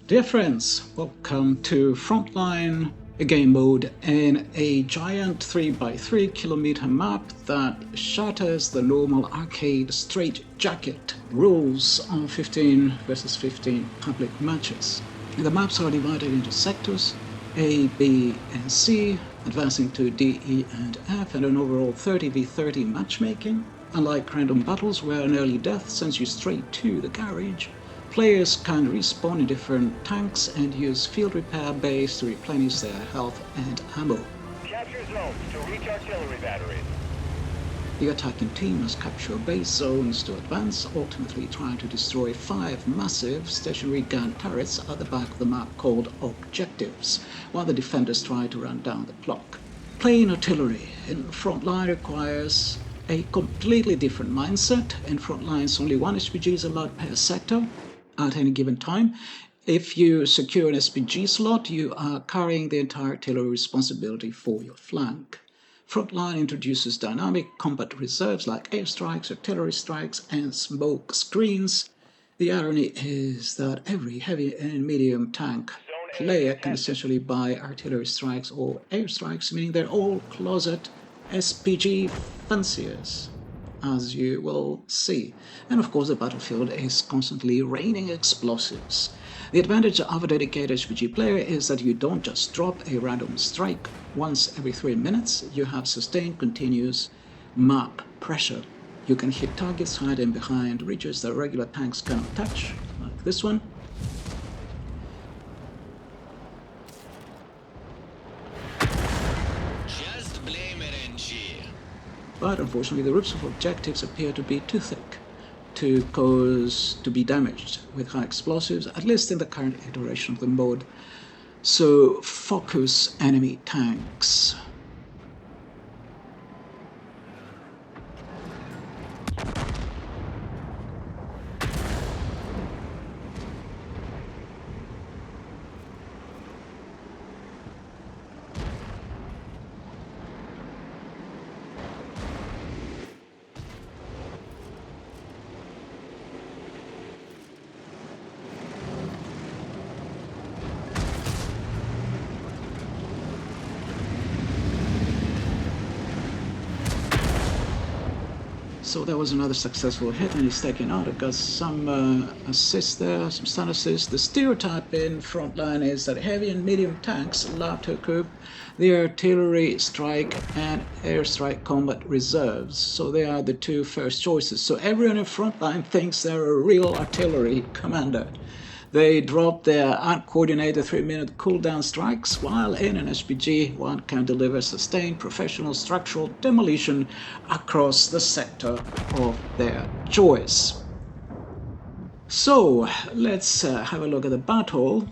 Dear friends, welcome to Frontline, a game mode in a giant 3x3 kilometer map that shatters the normal arcade straitjacket rules on 15 versus 15 public matches. The maps are divided into sectors A, B, and C, advancing to D, E, and F, and an overall 30v30 matchmaking. Unlike random battles where an early death sends you straight to the garage, players can respawn in different tanks and use field repair bays to replenish their health and ammo. Capture zones to reach artillery batteries. The attacking team must capture base zones to advance, ultimately trying to destroy 5 massive stationary gun turrets at the back of the map called objectives, while the defenders try to run down the clock. Playing artillery in Frontline requires a completely different mindset. In Frontlines, only one SPG is allowed per sector at any given time. If you secure an SPG slot, you are carrying the entire artillery responsibility for your flank. Frontline introduces dynamic combat reserves like airstrikes, artillery strikes, and smoke screens. The irony is that every heavy and medium tank player can essentially buy artillery strikes or airstrikes, meaning they're all closet SPG fanciers, as you will see. And of course the battlefield is constantly raining explosives. The advantage of a dedicated SPG player is that you don't just drop a random strike once every 3 minutes, you have sustained continuous map pressure. You can hit targets hiding behind ridges that regular tanks cannot touch, like this one. Just blame RNG. But unfortunately the roofs of objectives appear to be too thick to be damaged with high explosives, at least in the current iteration of the mode. So focus enemy tanks. So that was another successful hit, and he's taken out. I got some assists there, some stun assists. The stereotype in Frontline is that heavy and medium tanks love to equip the artillery strike and airstrike combat reserves. So they are the two first choices. So everyone in Frontline thinks they're a real artillery commander. They drop their uncoordinated 3-minute cooldown strikes, while in an SPG one can deliver sustained professional structural demolition across the sector of their choice. So let's have a look at the battle.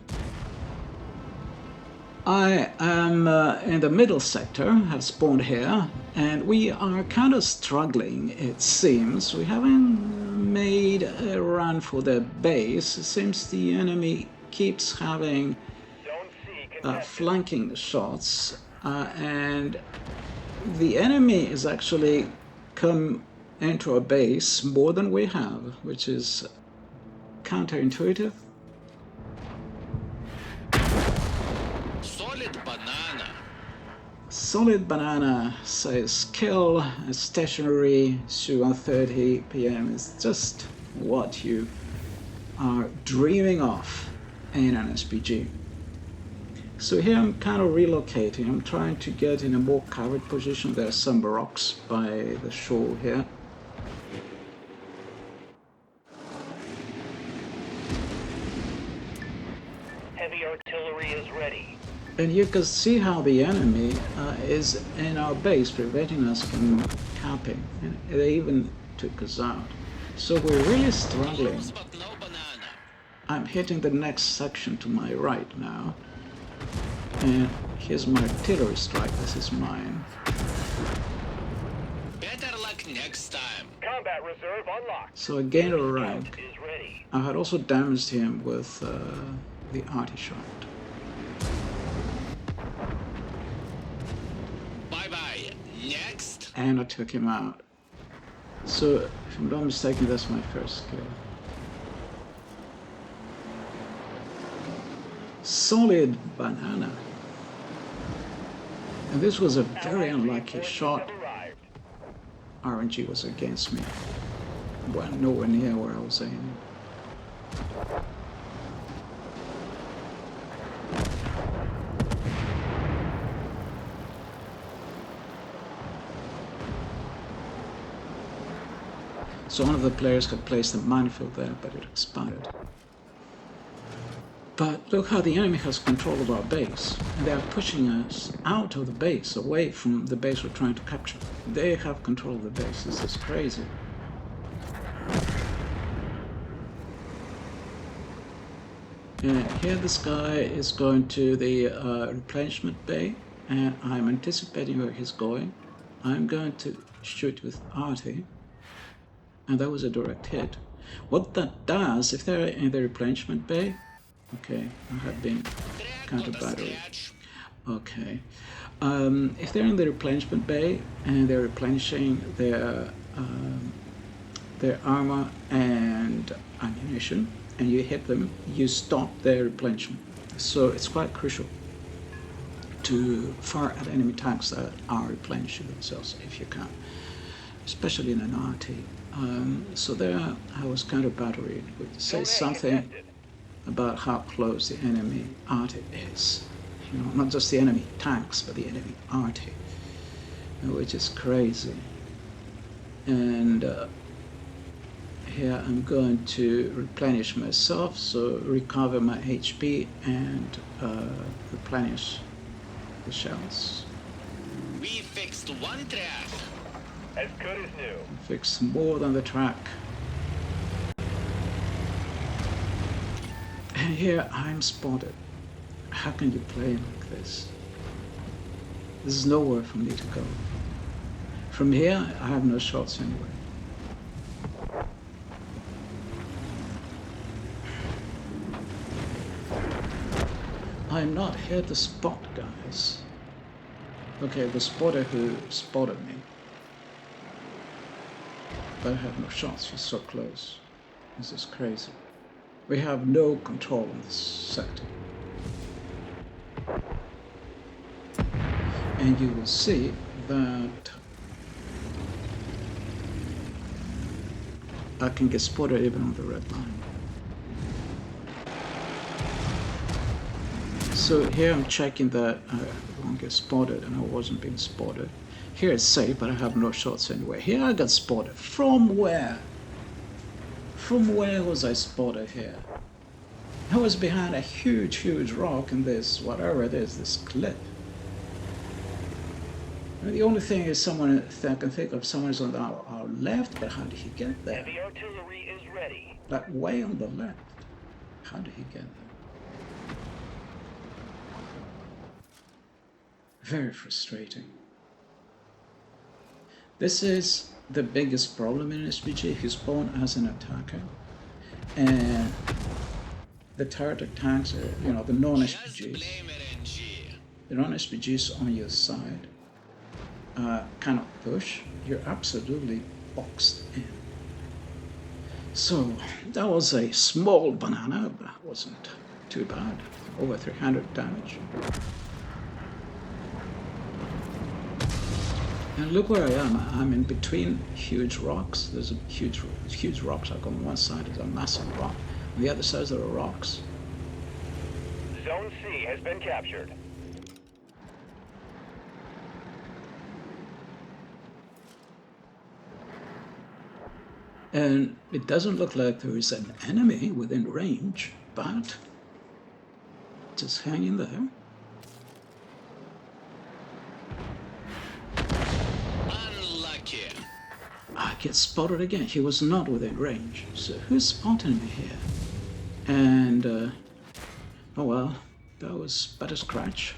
I am in the middle sector, have spawned here, and we are kind of struggling, it seems. We haven't made a run for the base. It seems the enemy keeps having flanking shots, and the enemy is actually come into our base more than we have, which is counterintuitive. Solid banana says kill a stationary shoe on 30 PM is just what you are dreaming of in an SPG. So here I'm kind of relocating. I'm trying to get in a more covered position. There are some rocks by the shore here. Heavy artillery is ready. And you can see how the enemy is in our base, preventing us from camping. And they even took us out. So we're really struggling. I'm hitting the next section to my right now. And here's my artillery strike. This is mine. Better luck next time. Combat reserve unlocked. So I gained a rank. Is ready. I had also damaged him with the arty shot. Bye-bye. Next. And I took him out. So, if I'm not mistaken, that's my first kill. Solid banana. And this was a very unlucky shot. Have arrived. RNG was against me. Well, nowhere near where I was aiming. So one of the players had placed a minefield there, but it expired. But look how the enemy has control of our base. And they are pushing us out of the base, away from the base we're trying to capture. They have control of the base. This is crazy. And here this guy is going to the replenishment bay, and I'm anticipating where he's going. I'm going to shoot with arty, and that was a direct hit. What that does, if they're in the replenishment bay, okay, I have been counter battery. Okay, if they're in the replenishment bay and they're replenishing their armor and ammunition, and you hit them, you stop their replenishment. So it's quite crucial to fire at enemy tanks that are replenishing themselves if you can, especially in an RT. So there I was counter battery, which says something about how close the enemy RT is. You know, not just the enemy tanks, but the enemy RT, which is crazy. And here I'm going to replenish myself, so recover my HP and replenish the shells. We fixed one track. As good as new. Fix more than the track. And here I'm spotted. How can you play like this? There's nowhere for me to go. From here, I have no shots anyway. I'm not here to spot, guys. Okay, the spotter who spotted me. But I have no shots, he's so close. This is crazy. We have no control in this sector. And you will see that I can get spotted even on the red line. So here I'm checking that I won't get spotted, and I wasn't being spotted. Here it's safe, but I have no shots anyway. Here I got spotted. From where? From where was I spotted here? I was behind a huge, huge rock in this, whatever it is, this cliff. And the only thing is someone I can think of, someone is on our left, but how did he get there? Heavy artillery is ready. Like way on the left. How did he get there? Very frustrating. This is the biggest problem in SPG. If you spawn as an attacker, and the turret tanks, you know, the non-SPGs, the non-SPGs on your side cannot push, you're absolutely boxed in. So that was a small banana, but it wasn't too bad. Over 300 damage. And look where I am. I'm in between huge rocks. There's a huge rocks. Like on one side is a massive rock. On the other side there are rocks. Zone C has been captured. And it doesn't look like there is an enemy within range, but just hang in there. I get spotted again. He was not within range. So who's spotting me here? And, oh well, that was but a scratch.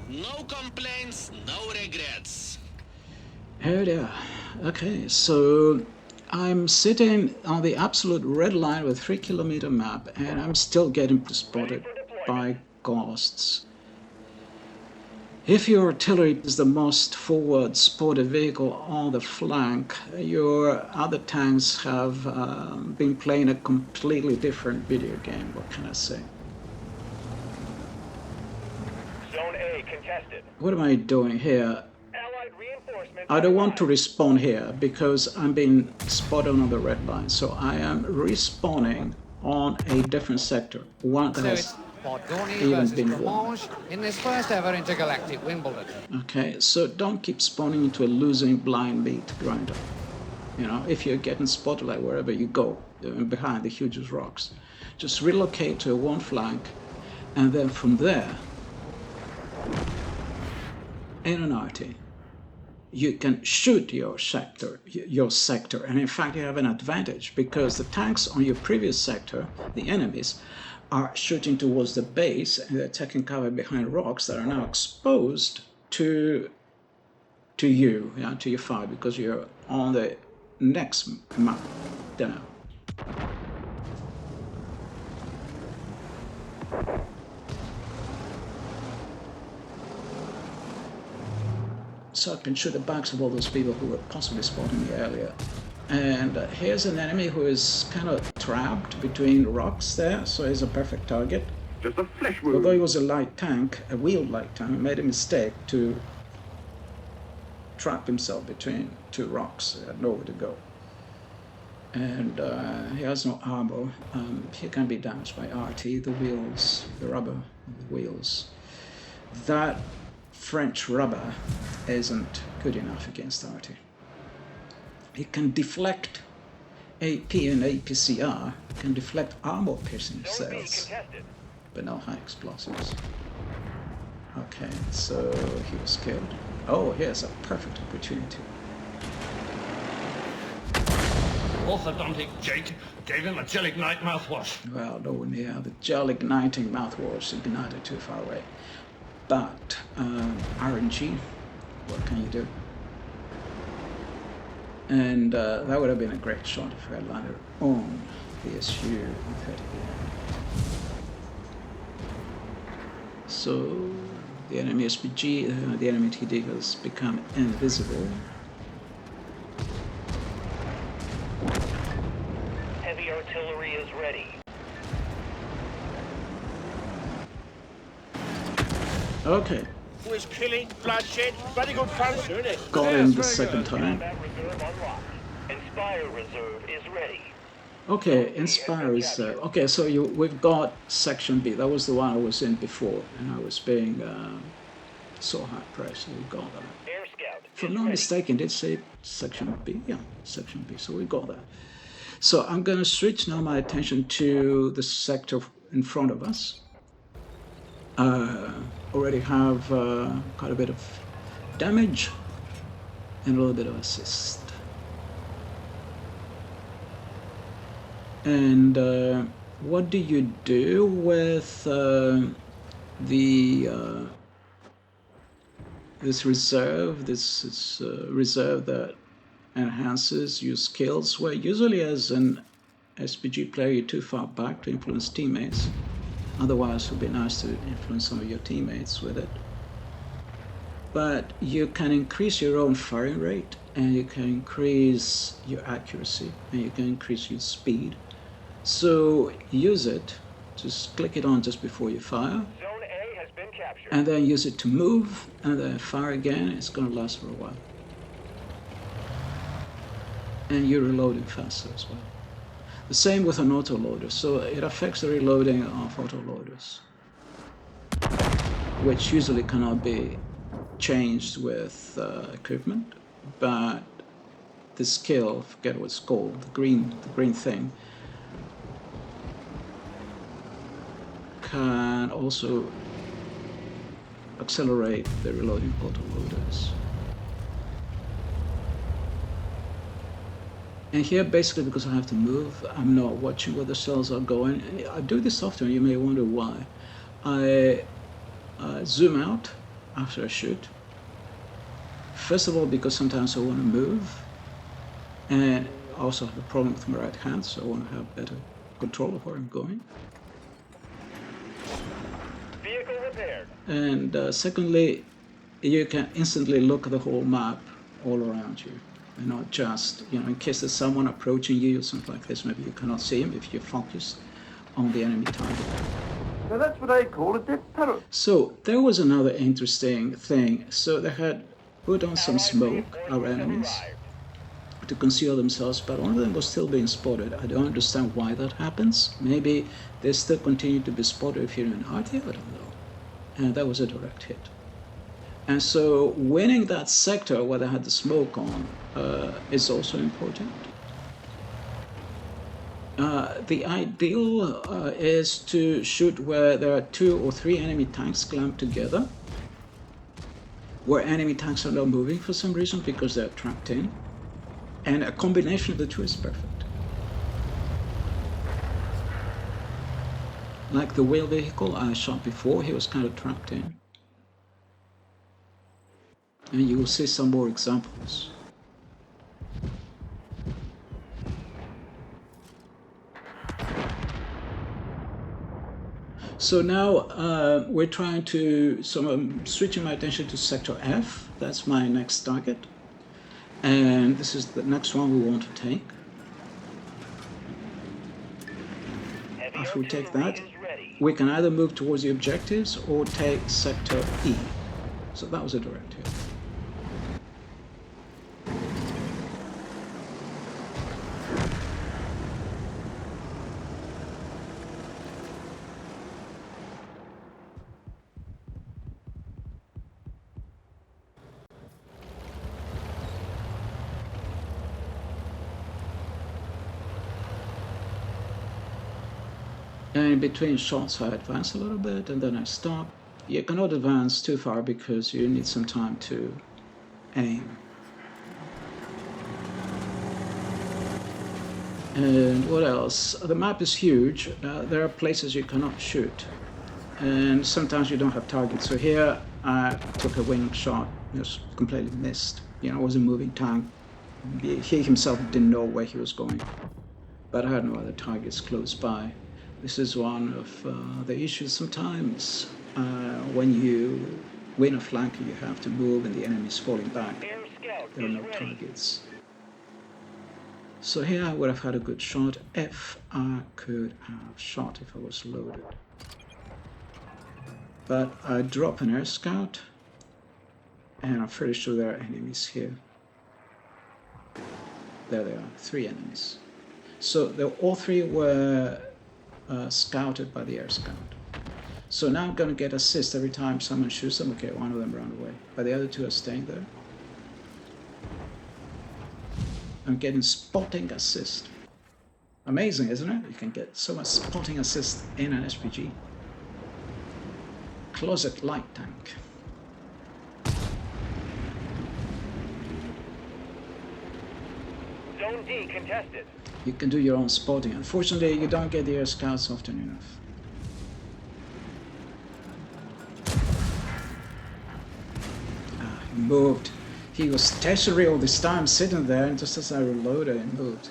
No complaints, no regrets. Here they are. Okay, so I'm sitting on the absolute red line with 3 kilometer map, and I'm still getting spotted by ghosts. If your artillery is the most forward spotted vehicle on the flank, your other tanks have been playing a completely different video game. What can I say? Zone A contested. What am I doing here? Allied reinforcements. I don't want to respawn here because I'm being spotted on the red line. So I am respawning on a different sector, one that has even been won. In this first ever intergalactic Wimbledon. Okay, so don't keep spawning into a losing blind meat grinder. You know, if you're getting spotted like wherever you go, behind the hugest rocks, just relocate to one flank, and then from there, in an RT, you can shoot your sector, and in fact you have an advantage because the tanks on your previous sector, the enemies, are shooting towards the base and they're taking cover behind rocks that are now exposed to you, yeah, to your fire, because you're on the next map down. So I can shoot the backs of all those people who were possibly spotting me earlier. And here's an enemy who is kind of trapped between rocks there, so he's a perfect target. Just a flesh wound. Although he was a light tank, a wheeled light tank, he made a mistake to trap himself between two rocks. He had nowhere to go. And he has no armor. He can be damaged by RT, the wheels, the rubber, the wheels. That French rubber isn't good enough against RT. It can deflect AP and APCR, can deflect armor-piercing cells, but no high explosives. Okay, so he was killed. Oh, here's a perfect opportunity. Orthodontic Jake gave him a gel-ignite mouthwash. Well, no, yeah, the gel-igniting mouthwash ignited too far away. But RNG, what can you do? And that would have been a great shot if I had landed on the SU-30. So the enemy SPG, the enemy TD has become invisible. Heavy artillery is ready. Okay. Who is killing, bloodshed, very good fun, isn't it? Got him the second time. Combat reserve unlocked. Inspire reserve is ready. Okay, Inspire is okay. So we've got Section B. That was the one I was in before, and I was being so high pressed. So we got that. Air Scout. If I'm not mistaken, did it say Section B? Yeah, Section B. So we got that. So I'm going to switch now my attention to the sector in front of us. Already have quite a bit of damage and a little bit of assist. And what do you do with this reserve? This is reserve that enhances your skills, where usually as an SPG player you're too far back to influence teammates. Otherwise it would be nice to influence some of your teammates with it. But you can increase your own firing rate, and you can increase your accuracy, and you can increase your speed. So use it, just click it on just before you fire. Zone A has been captured. And then use it to move, and then fire again. It's going to last for a while. And you're reloading faster as well. The same with an autoloader, so it affects the reloading of autoloaders, which usually cannot be changed with equipment, but the skill, forget what it's called, the green thing, can also accelerate the reloading of autoloaders. And here, basically, because I have to move, I'm not watching where the cells are going. I do this often, you may wonder why. I zoom out after I shoot. First of all, because sometimes I want to move, and I also have a problem with my right hand, so I want to have better control of where I'm going. Vehicle repaired. And secondly, you can instantly look at the whole map all around you. And not just, in case there's someone approaching you or something like this, maybe you cannot see him if you're focused on the enemy target. Now that's what I call a death turret. So there was another interesting thing. So they had put on some smoke, our enemies, to conceal themselves, but one of them was still being spotted. I don't understand why that happens. Maybe they still continue to be spotted if you're in RT, I don't know. And that was a direct hit. And so winning that sector where they had the smoke on is also important. The ideal is to shoot where there are 2 or 3 enemy tanks clamped together, where enemy tanks are not moving for some reason because they're trapped in, and a combination of the two is perfect. Like the wheel vehicle I shot before, he was kind of trapped in. And you will see some more examples. So now we're trying to, so I'm switching my attention to sector F. That's my next target. And this is the next one we want to take. After we take that, we can either move towards the objectives or take sector E. So that was a direct hit. And in between shots I advance a little bit and then I stop. You cannot advance too far because you need some time to aim. And what else? The map is huge. There are places you cannot shoot. And sometimes you don't have targets. So here I took a wing shot, just completely missed. You know, it was a moving tank. He himself didn't know where he was going. But I had no other targets close by. This is one of the issues sometimes when you win a flank and you have to move and the enemy's falling back. There are no targets. So here I would have had a good shot. F I could have shot if I was loaded. But I drop an air scout and I'm pretty sure there are enemies here. There they are, 3 enemies. So all 3 were scouted by the air scout. So now I'm going to get assist every time someone shoots them. Okay, one of them ran away, but the other 2 are staying there. I'm getting spotting assist. Amazing, isn't it? You can get so much spotting assist in an SPG. Closet light tank. Zone D contested. You can do your own spotting. Unfortunately, you don't get the air scouts often enough. He moved. He was stationary all this time, sitting there, and just as I reloaded, he moved.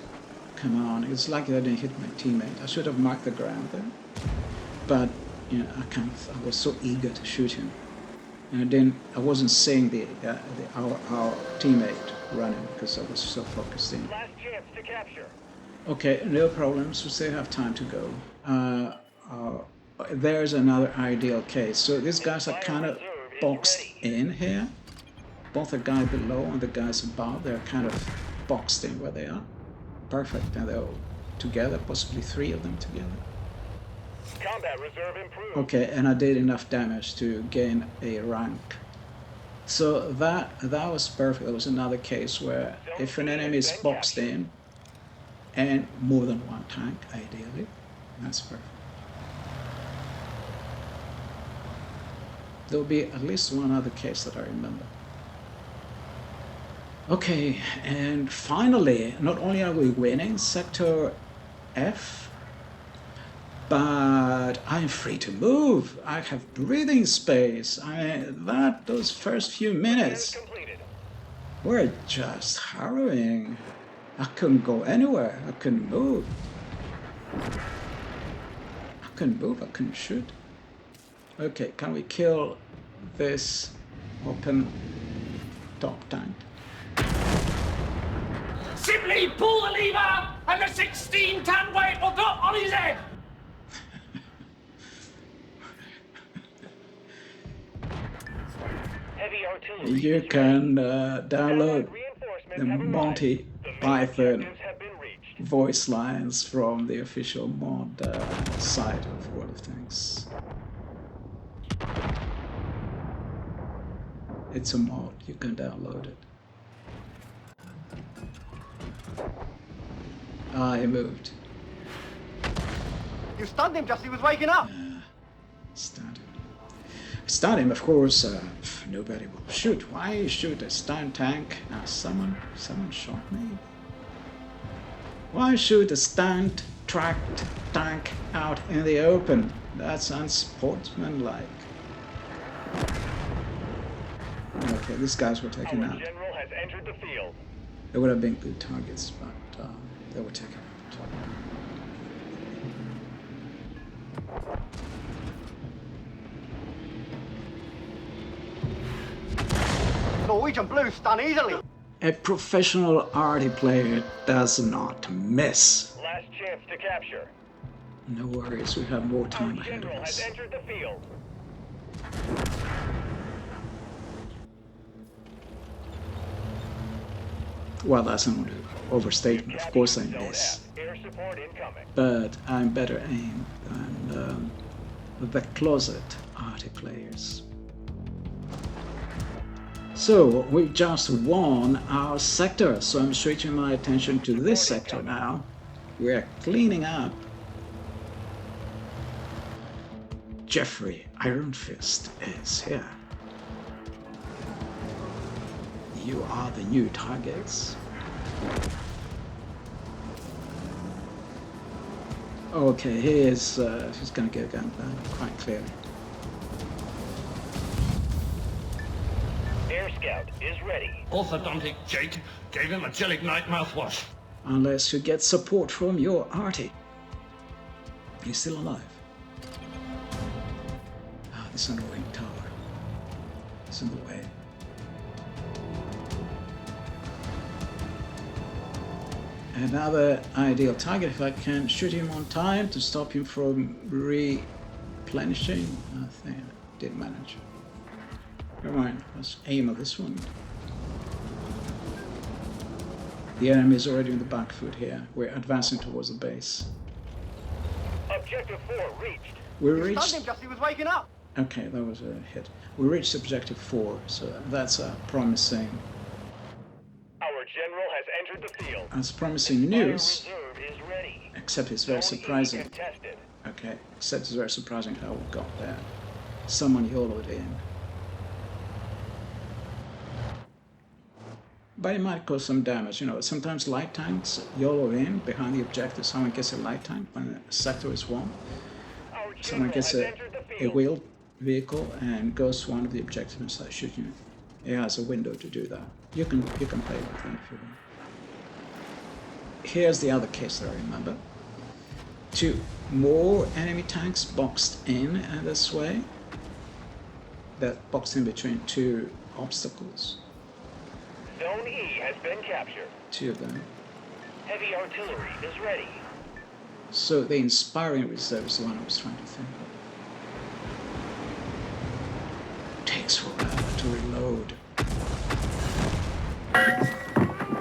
Come on, it's lucky I didn't hit my teammate. I should have marked the ground there. But, you know, I was so eager to shoot him. And I wasn't seeing our teammate running because I was so focused in. Last chance to capture. Okay, no problems. We still have time to go. There's another ideal case. So these guys are kind of boxed in here. Both the guy below and the guys above, they're kind of boxed in where they are. Perfect. And they're all together, possibly 3 of them together. Combat reserve improved. Okay, and I did enough damage to gain a rank. So that was perfect. There was another case where if an enemy is boxed in, and more than 1 tank, ideally, that's perfect. There'll be at least 1 other case that I remember. Okay, and finally, not only are we winning Sector F, but I'm free to move. I have breathing space. Those first few minutes were just harrowing. I couldn't go anywhere. I couldn't move. I couldn't shoot. Okay, can we kill this open top tank? Simply pull the lever and the 16-ton weight will drop on his head. Heavy artillery You is can ready. download Allied reinforcements the have arrived. Monty The main Python objectives have been reached. voice lines from the official mod site of World of Tanks. It's a mod, you can download it. Ah, he moved. You stunned him just as he was waking up. Stun him. Stun him, of course. Nobody will shoot. Why shoot a stun tank? Someone shot me. Why shoot a stunned, tracked tank out in the open? That's unsportsmanlike. Okay, these guys were taken Our out. general has entered the field. They would have been good targets, but they were taken out. Norwegian Blue stun easily. A professional arty player does not miss. Last chance to capture. No worries, we have more Our time ahead of general has us. entered the field. Well, that's an overstatement. Of course I Zone miss. F. Air support incoming. But I'm better aim than the closet arty players. So we just won our sector, so I'm switching my attention to this sector now. We're cleaning up. Geoffrey Iron Fist is here. You are the new targets. Okay, he's gonna get a gun down quite clearly. Air Scout is ready. Orthodontic Jake gave him a jelly night mouthwash. Unless you get support from your arty. He's still alive. Ah, this annoying tower. It's in the way. Another ideal target if I can shoot him on time to stop him from replenishing. I think I did manage. Never mind, let's aim at this one. The enemy is already in the back foot here. We're advancing towards the base. Objective 4 reached. We You stunned reached. him just as he was waking up. Okay, that was a hit. We reached objective 4, so that's a promising. Our general has entered the field. That's promising Fire news. reserve is ready. Except it's very Zone E surprising. contested. Okay, except it's very surprising how we got there. Someone YOLO'd in. But it might cause some damage. You know, sometimes light tanks YOLO in behind the objective. Someone gets a light tank when a sector is won. Our Someone general gets has a entered the a field. wheeled vehicle and goes to one of the objectives and starts shooting it. It has a window to do that. You can play with that if you want. Here's the other case that I remember. 2 more enemy tanks boxed in this way. That boxed in between 2 obstacles. Zone E has been captured. 2 of them. Heavy artillery is ready. So the inspiring reserve is the one I was trying to think of. Takes forever to reload.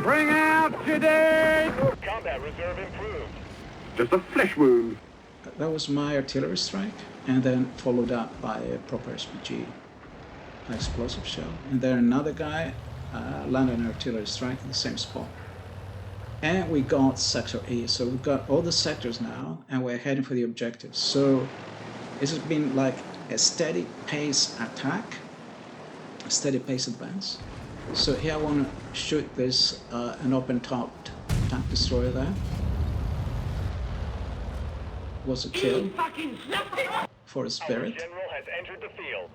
Bring out today. Combat reserve improved. Just a flesh wound. That was my artillery strike, and then followed up by a proper SPG, an explosive shell. And then another guy landed an artillery strike in the same spot. And we got Sector E, so we've got all the sectors now, and we're heading for the objectives. So this has been like a steady pace attack, a steady pace advance. So here I want to shoot this an open-topped tank destroyer there. Was a kill for a Our spirit. general has entered the field.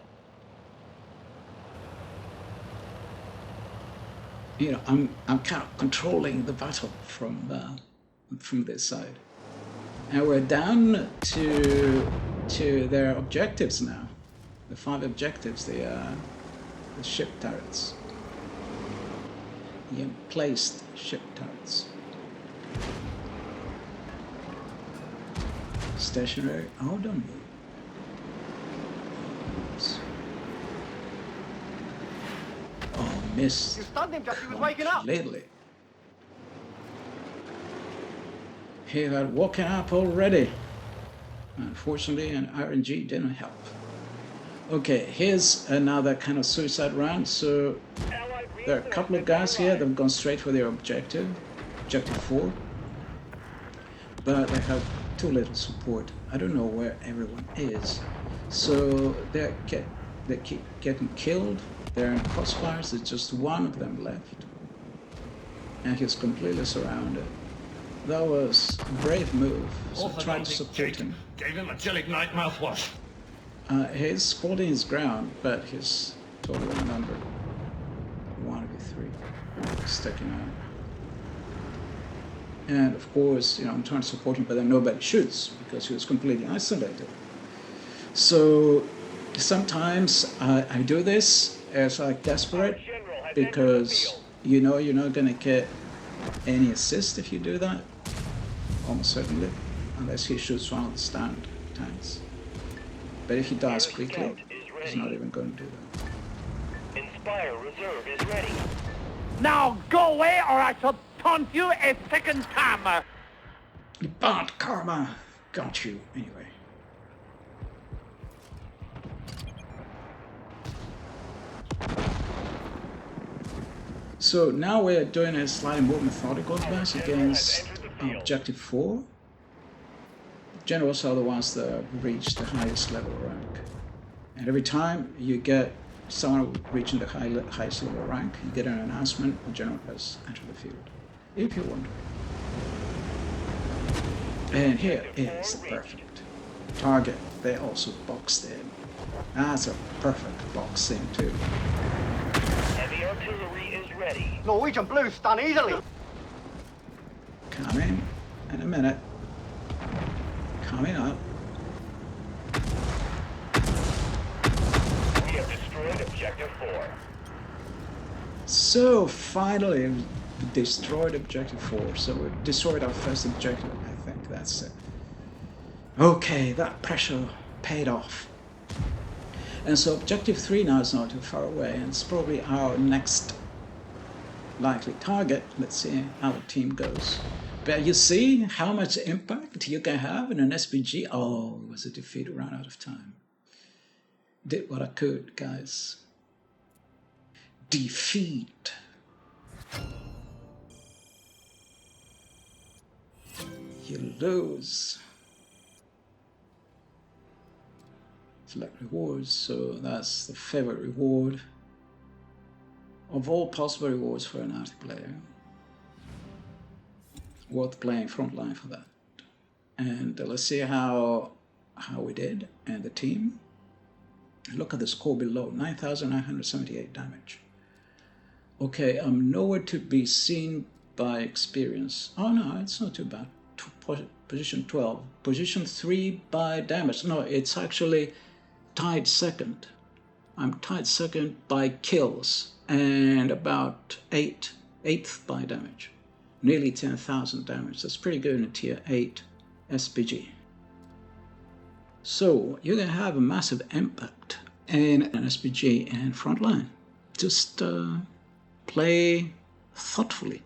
You know, I'm kind of controlling the battle from this side, and we're down to their objectives now. The 5 objectives, the ship turrets, the emplaced ship turrets. Stationary. Oh, don't move. missed. You stunned him just as he was waking up. Completely. He had woken up already. Unfortunately, an RNG didn't help. Okay, here's another kind of suicide round. So there are a couple of guys here that have gone straight for their objective, objective 4. But they have too little support. I don't know where everyone is. So they keep getting killed. They're in crossfires. There's just one of them left. And he's completely surrounded. That was a brave move. So I tried to support him. Gave him a jelly night mouthwash. He's holding his ground, but he's totally outnumbered. 1v3. Sticking out. And of course, you know, I'm trying to support him, but then nobody shoots because he was completely isolated. So sometimes I do this as like desperate because you know you're not gonna get any assist if you do that. Almost certainly, unless he shoots one of the stand tanks. But if he dies quickly, he's not even going to do that. Inspire Reserve is ready. Now go away or I shall taunt you a second time. Bad karma got you anyway. So now we're doing a slightly more methodical advance against objective 4. Generals are the ones that reach the highest level rank. And every time you get someone reaching the highest level rank, you get an announcement, the general has entered the field. If you wonder. And here is the perfect target. They also boxed in. That's a perfect box in too. Heavy artillery is ready. Norwegian Blues stun easily. Coming in a minute. Coming up. We have destroyed objective 4. So finally we destroyed objective 4. So we destroyed our first objective. I think that's it. Okay, that pressure paid off. And so objective 3 now is not too far away, and it's probably our next likely target. Let's see how the team goes. But you see how much impact you can have in an SPG. Oh, it was a defeat, ran out of time. Did what I could, guys. Defeat. You lose. Select rewards, so that's the favorite reward of all possible rewards for an Arctic player. Worth playing Frontline for that. And let's see how we did and the team. Look at the score below, 9,978 damage. Okay, I'm nowhere to be seen by experience. Oh no, it's not too bad. Position 12. Position 3 by damage. No, it's actually tied second. I'm tied second by kills and about 8th by damage. Nearly 10,000 damage. That's pretty good in a tier 8 SPG. So you can have a massive impact in an SPG and Frontline. Just play thoughtfully.